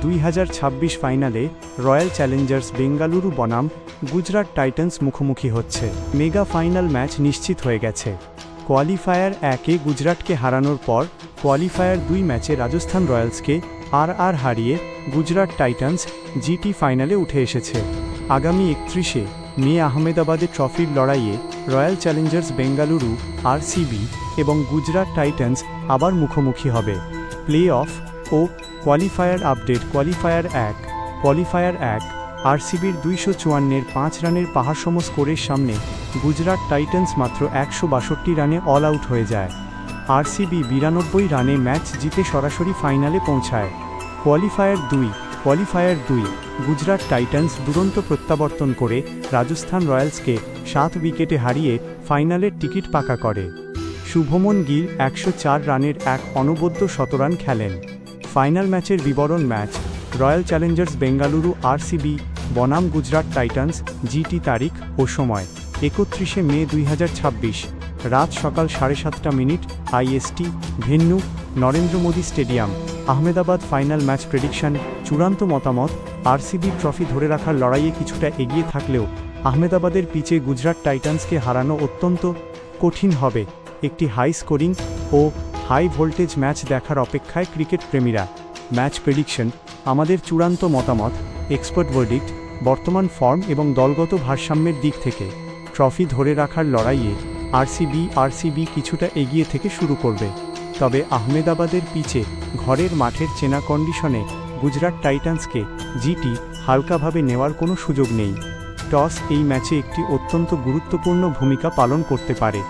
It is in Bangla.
2026 ফাইনালে রয়্যাল চ্যালেঞ্জার্স বেঙ্গালুরু বনাম গুজরাট টাইটান্স মুখোমুখি হচ্ছে। মেগা ফাইনাল ম্যাচ নিশ্চিত হয়ে গেছে। কোয়ালিফায়ার 1-এ গুজরাটকে হারানোর পর কোয়ালিফায়ার 2 ম্যাচে রাজস্থান রয়্যালসকে হারিয়ে গুজরাট টাইটান্স জিটি ফাইনালে উঠে এসেছে। আগামী 31শে মে আহমেদাবাদে ট্রফির লড়াইয়ে রয়্যাল চ্যালেঞ্জার্স বেঙ্গালুরু আরসিবি এবং গুজরাট টাইটান্স আবার মুখোমুখি হবে। Play of O qualifier update. Qualifier 1 আরসিবির 254-এর 5 রানের পাহাড়সম স্কোরের সামনে গুজরাট টাইটান্স মাত্র 162 রানে অল আউট হয়ে যায়। আরসিবি 92 রানে ম্যাচ জিতে সরাসরি ফাইনালে পৌঁছায়। কোয়ালিফায়ার 2 গুজরাট টাইটান্স দুরন্ত প্রত্যাবর্তন করে রাজস্থান রয়্যালসকে 7 উইকেটে হারিয়ে ফাইনালের টিকিট পাকা করে। শুভমন গিল 104 রানের এক অনবদ্য শতরান খেলেন। ফাইনাল ম্যাচের বিবরণ। Match royal Challengers Bengaluru RCB বনাম গুজরাট টাইটান্স জিটি। তারিখ ও সময় 31শে মে 2026, রাত সকাল 7:30 IST। Venue Narendra Modi stadium, Ahmedabad. Final match prediction. চূড়ান্ত মতামত। আরসিবি ট্রফি ধরে রাখার লড়াইয়ে কিছুটা এগিয়ে থাকলেও আহমেদাবাদের পিচে গুজরাট টাইটান্সকে হারানো অত্যন্ত কঠিন হবে। একটি হাই স্কোরিং ও হাই ভোল্টেজ ম্যাচ দেখার অপেক্ষায় ক্রিকেট প্রেমীরা। Match prediction. আমাদের চূড়ান্ত মতামত, এক্সপার্ট ভার্ডিক্ট, বর্তমান ফর্ম এবং দলগত ভারসাম্যের দিক থেকে ট্রফি ধরে রাখার লড়াইয়ে আরসিবি কিছুটা এগিয়ে থেকে শুরু করবে। তবে আহমেদাবাদের পিচে ঘরের মাঠের চেনা কন্ডিশনে গুজরাট টাইটান্সকে জিটি হালকাভাবে নেওয়ার কোনো সুযোগ নেই। টস এই ম্যাচে একটি অত্যন্ত গুরুত্বপূর্ণ ভূমিকা পালন করতে পারে।